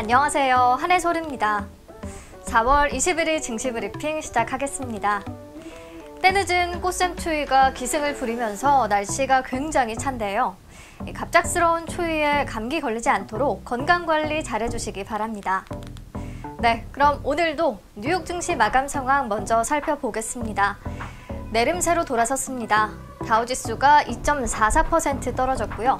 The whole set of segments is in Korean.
안녕하세요. 한해솔입니다. 4월 21일 증시 브리핑 시작하겠습니다. 때늦은 꽃샘추위가 기승을 부리면서 날씨가 굉장히 찬데요. 갑작스러운 추위에 감기 걸리지 않도록 건강관리 잘해주시기 바랍니다. 네, 그럼 오늘도 뉴욕 증시 마감 상황 먼저 살펴보겠습니다. 내림세로 돌아섰습니다. 다우지수가 2.44% 떨어졌고요.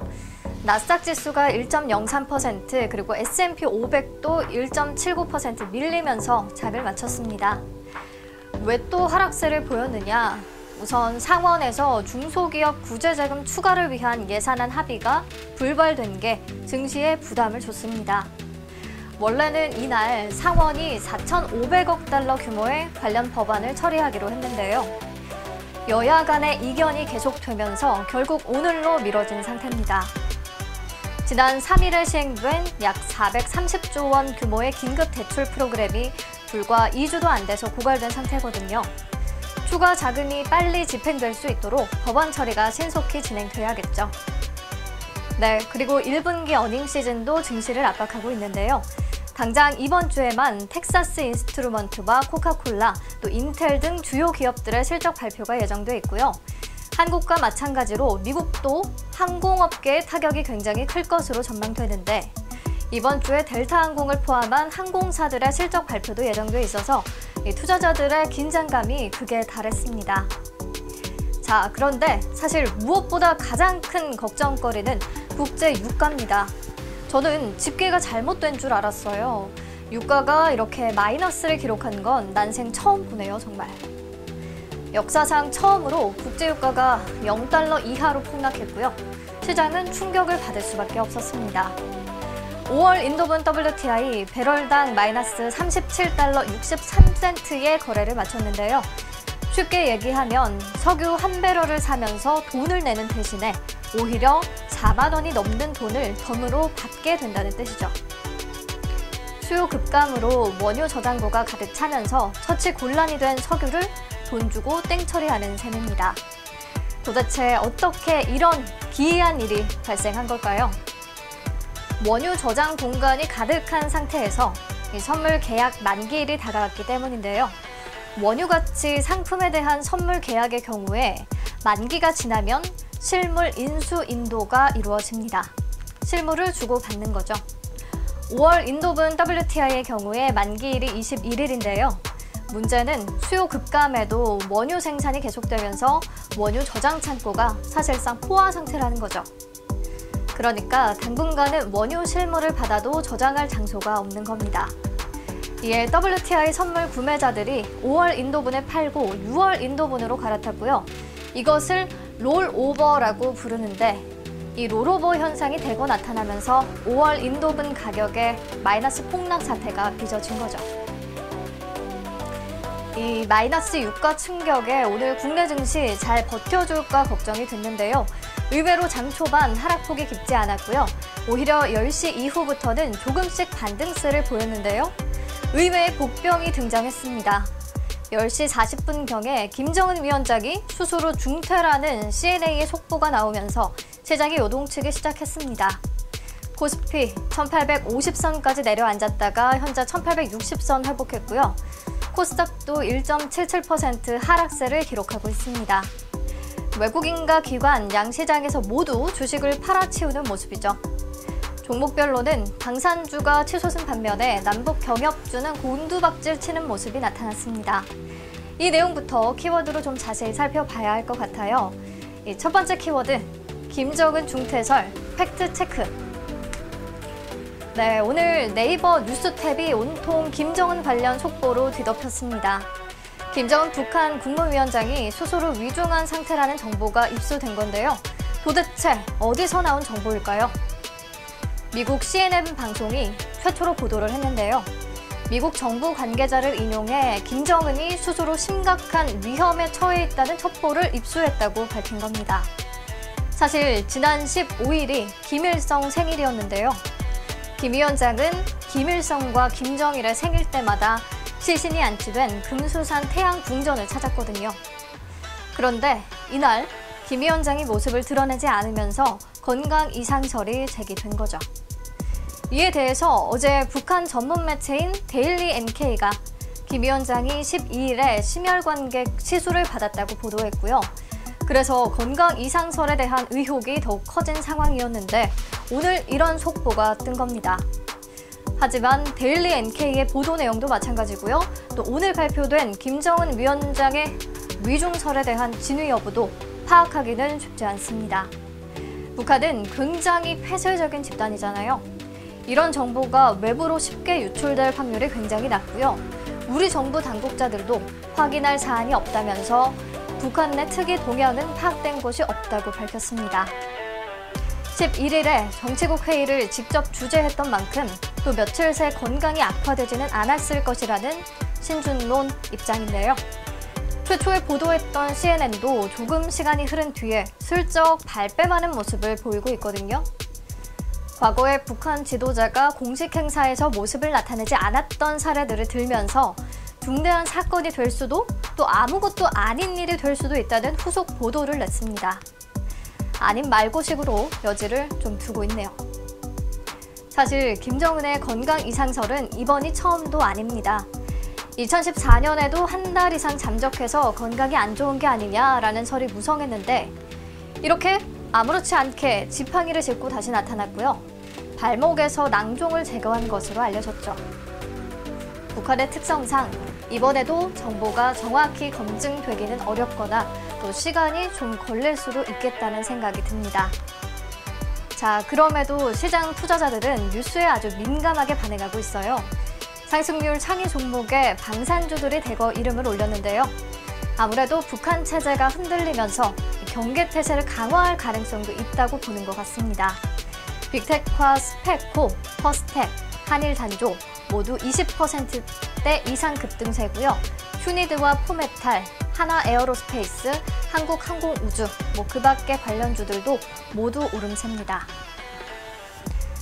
나스닥 지수가 1.03%, 그리고 S&P 500도 1.79% 밀리면서 장을 마쳤습니다. 왜 또 하락세를 보였느냐? 우선 상원에서 중소기업 구제자금 추가를 위한 예산안 합의가 불발된 게 증시에 부담을 줬습니다. 원래는 이날 상원이 4,500억 달러 규모의 관련 법안을 처리하기로 했는데요. 여야 간의 이견이 계속되면서 결국 오늘로 미뤄진 상태입니다. 지난 3일에 시행된 약 430조 원 규모의 긴급 대출 프로그램이 불과 2주도 안 돼서 고갈된 상태거든요. 추가 자금이 빨리 집행될 수 있도록 법안 처리가 신속히 진행돼야겠죠. 네, 그리고 1분기 어닝 시즌도 증시를 압박하고 있는데요. 당장 이번 주에만 텍사스 인스트루먼트와 코카콜라, 또 인텔 등 주요 기업들의 실적 발표가 예정돼 있고요. 한국과 마찬가지로 미국도 항공업계의 타격이 굉장히 클 것으로 전망되는데 이번 주에 델타항공을 포함한 항공사들의 실적 발표도 예정돼 있어서 투자자들의 긴장감이 극에 달했습니다. 자, 그런데 사실 무엇보다 가장 큰 걱정거리는 국제 유가입니다. 저는 집계가 잘못된 줄 알았어요. 유가가 이렇게 마이너스를 기록한 건 난생 처음 보네요, 정말. 역사상 처음으로 국제유가가 0달러 이하로 폭락했고요. 시장은 충격을 받을 수밖에 없었습니다. 5월 인도분 WTI 배럴당 마이너스 37달러 63센트의 거래를 마쳤는데요. 쉽게 얘기하면 석유 한 배럴을 사면서 돈을 내는 대신에 오히려 4만 원이 넘는 돈을 덤으로 받게 된다는 뜻이죠. 수요 급감으로 원유 저장고가 가득 차면서 처치 곤란이 된 석유를 돈 주고 땡처리하는 셈입니다. 도대체 어떻게 이런 기이한 일이 발생한 걸까요? 원유 저장 공간이 가득한 상태에서 선물 계약 만기일이 다가왔기 때문인데요. 원유같이 상품에 대한 선물 계약의 경우에 만기가 지나면 실물 인수 인도가 이루어집니다. 실물을 주고받는 거죠. 5월 인도분 WTI의 경우에 만기일이 21일인데요. 문제는 수요 급감에도 원유 생산이 계속되면서 원유 저장 창고가 사실상 포화 상태라는 거죠. 그러니까 당분간은 원유 실물을 받아도 저장할 장소가 없는 겁니다. 이에 WTI 선물 구매자들이 5월 인도분에 팔고 6월 인도분으로 갈아탔고요. 이것을 롤오버라고 부르는데 이 롤오버 현상이 대거 나타나면서 5월 인도분 가격에 마이너스 폭락 사태가 빚어진 거죠. 이 마이너스 유가 충격에 오늘 국내 증시 잘 버텨줄까 걱정이 됐는데요. 의외로 장 초반 하락폭이 깊지 않았고요. 오히려 10시 이후부터는 조금씩 반등세를 보였는데요. 의외의 복병이 등장했습니다. 10시 40분경에 김정은 위원장이 수수로 중퇴라는 CNA의 속보가 나오면서 시장이 요동치기 시작했습니다. 코스피 1850선까지 내려앉았다가 현재 1860선 회복했고요. 코스닥도 1.77% 하락세를 기록하고 있습니다. 외국인과 기관, 양시장에서 모두 주식을 팔아치우는 모습이죠. 종목별로는 방산주가 치솟은 반면에 남북 경협주는 곤두박질 치는 모습이 나타났습니다. 이 내용부터 키워드로 좀 자세히 살펴봐야 할 것 같아요. 첫 번째 키워드, 김정은 중퇴설 팩트체크. 네, 오늘 네이버 뉴스 탭이 온통 김정은 관련 속보로 뒤덮였습니다. 김정은 북한 국무위원장이 스스로 위중한 상태라는 정보가 입수된 건데요. 도대체 어디서 나온 정보일까요? 미국 CNN 방송이 최초로 보도를 했는데요. 미국 정부 관계자를 인용해 김정은이 스스로 심각한 위험에 처해 있다는 첩보를 입수했다고 밝힌 겁니다. 사실 지난 15일이 김일성 생일이었는데요. 김 위원장은 김일성과 김정일의 생일 때마다 시신이 안치된 금수산 태양궁전을 찾았거든요. 그런데 이날 김 위원장이 모습을 드러내지 않으면서 건강 이상설이 제기된 거죠. 이에 대해서 어제 북한 전문 매체인 데일리 NK가 김 위원장이 12일에 심혈관계 시술을 받았다고 보도했고요. 그래서 건강 이상설에 대한 의혹이 더욱 커진 상황이었는데 오늘 이런 속보가 뜬 겁니다. 하지만 데일리 NK의 보도 내용도 마찬가지고요. 또 오늘 발표된 김정은 위원장의 위중설에 대한 진위 여부도 파악하기는 쉽지 않습니다. 북한은 굉장히 폐쇄적인 집단이잖아요. 이런 정보가 외부로 쉽게 유출될 확률이 굉장히 낮고요. 우리 정부 당국자들도 확인할 사안이 없다면서 북한 내 특이 동향은 파악된 것이 없다고 밝혔습니다. 11일에 정치국 회의를 직접 주재했던 만큼 또 며칠 새 건강이 악화되지는 않았을 것이라는 신준론 입장인데요. 최초에 보도했던 CNN도 조금 시간이 흐른 뒤에 슬쩍 발뺌하는 모습을 보이고 있거든요. 과거에 북한 지도자가 공식 행사에서 모습을 나타내지 않았던 사례들을 들면서 중대한 사건이 될 수도 또 아무것도 아닌 일이 될 수도 있다는 후속 보도를 냈습니다. 아님 말고식으로 여지를 좀 두고 있네요. 사실 김정은의 건강 이상설은 이번이 처음도 아닙니다. 2014년에도 한 달 이상 잠적해서 건강이 안 좋은 게 아니냐라는 설이 무성했는데 이렇게 아무렇지 않게 지팡이를 짚고 다시 나타났고요. 발목에서 낭종을 제거한 것으로 알려졌죠. 북한의 특성상 이번에도 정보가 정확히 검증되기는 어렵거나 또 시간이 좀 걸릴 수도 있겠다는 생각이 듭니다. 자, 그럼에도 시장 투자자들은 뉴스에 아주 민감하게 반응하고 있어요. 상승률 상위 종목에 방산주들이 대거 이름을 올렸는데요. 아무래도 북한 체제가 흔들리면서 경계태세를 강화할 가능성도 있다고 보는 것 같습니다. 빅테크와 스펙코, 퍼스텍, 한일단조 모두 20%대 이상 급등세고요. 휴니드와 포메탈, 하나에어로스페이스, 한국항공우주, 그 밖의 관련주들도 모두 오름세입니다.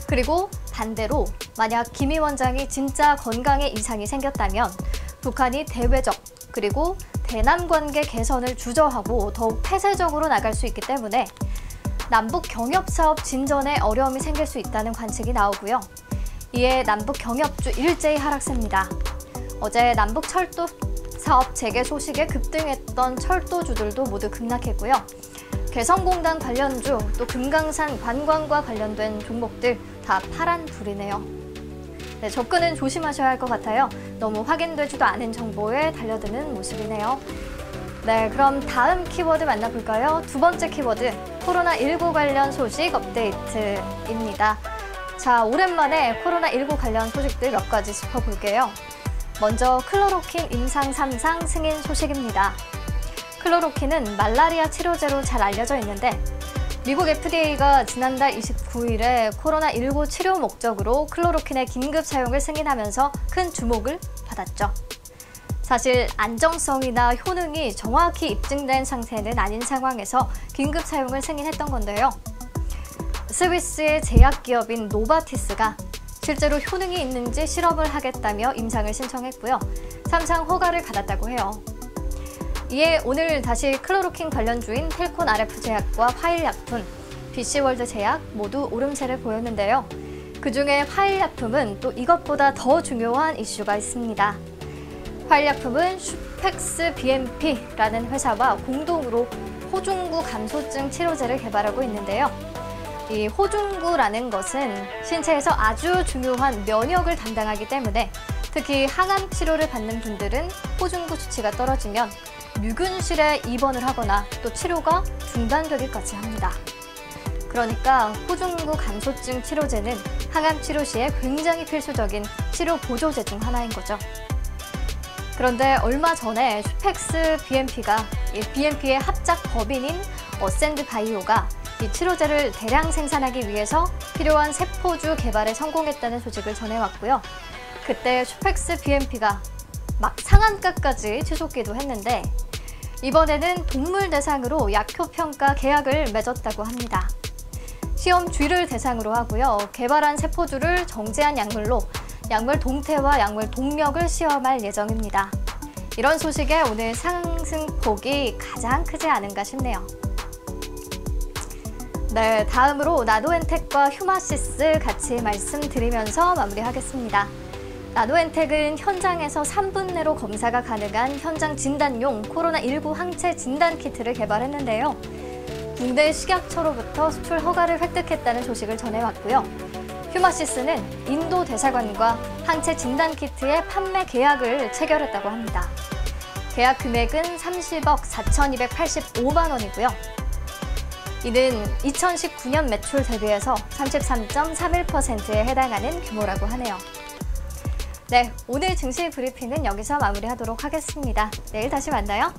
그리고 반대로 만약 김 위원장이 진짜 건강에 이상이 생겼다면 북한이 대외적 그리고 대남 관계 개선을 주저하고 더욱 폐쇄적으로 나갈 수 있기 때문에 남북 경협사업 진전에 어려움이 생길 수 있다는 관측이 나오고요. 이에 남북 경협주 일제히 하락세입니다. 어제 남북 철도 사업 재개 소식에 급등했던 철도주들도 모두 급락했고요. 개성공단 관련주, 또 금강산 관광과 관련된 종목들 다 파란불이네요. 네, 접근은 조심하셔야 할 것 같아요. 너무 확인되지도 않은 정보에 달려드는 모습이네요. 네, 그럼 다음 키워드 만나볼까요? 두 번째 키워드, 코로나19 관련 소식 업데이트입니다. 자, 오랜만에 코로나19 관련 소식들 몇 가지 짚어볼게요. 먼저 클로로킨 임상 3상 승인 소식입니다. 클로로킨은 말라리아 치료제로 잘 알려져 있는데 미국 FDA가 지난달 29일에 코로나19 치료 목적으로 클로로킨의 긴급 사용을 승인하면서 큰 주목을 받았죠. 사실 안정성이나 효능이 정확히 입증된 상태는 아닌 상황에서 긴급 사용을 승인했던 건데요. 스위스의 제약기업인 노바티스가 실제로 효능이 있는지 실험을 하겠다며 임상을 신청했고요. 3상 허가를 받았다고 해요. 이에 오늘 다시 클로로킨 관련주인 텔콘 RF제약과 화일약품, BC월드제약 모두 오름세를 보였는데요. 그중에 화일약품은 또 이것보다 더 중요한 이슈가 있습니다. 화일약품은 슈펙스 BMP라는 회사와 공동으로 호중구 감소증 치료제를 개발하고 있는데요. 이 호중구라는 것은 신체에서 아주 중요한 면역을 담당하기 때문에 특히 항암 치료를 받는 분들은 호중구 수치가 떨어지면 유근실에 입원을 하거나 또 치료가 중단되기까지 합니다. 그러니까 호중구 감소증 치료제는 항암 치료 시에 굉장히 필수적인 치료 보조제 중 하나인 거죠. 그런데 얼마 전에 슈펙스 BMP가 BMP의 합작 법인인 어센드 바이오가 이 치료제를 대량 생산하기 위해서 필요한 세포주 개발에 성공했다는 소식을 전해왔고요. 그때 슈펙스 BMP가 막 상한가까지 치솟기도 했는데 이번에는 동물 대상으로 약효평가 계약을 맺었다고 합니다. 시험 쥐를 대상으로 하고요. 개발한 세포주를 정제한 약물로 약물 동태와 약물 동력을 시험할 예정입니다. 이런 소식에 오늘 상승폭이 가장 크지 않은가 싶네요. 네, 다음으로 나노엔텍과 휴마시스 같이 말씀드리면서 마무리하겠습니다. 나노엔텍은 현장에서 3분 내로 검사가 가능한 현장 진단용 코로나19 항체 진단 키트를 개발했는데요. 국내 식약처로부터 수출 허가를 획득했다는 소식을 전해왔고요. 휴마시스는 인도 대사관과 항체 진단 키트의 판매 계약을 체결했다고 합니다. 계약 금액은 30억 4,285만 원이고요. 이는 2019년 매출 대비해서 33.31%에 해당하는 규모라고 하네요. 네, 오늘 증시 브리핑은 여기서 마무리하도록 하겠습니다. 내일 다시 만나요.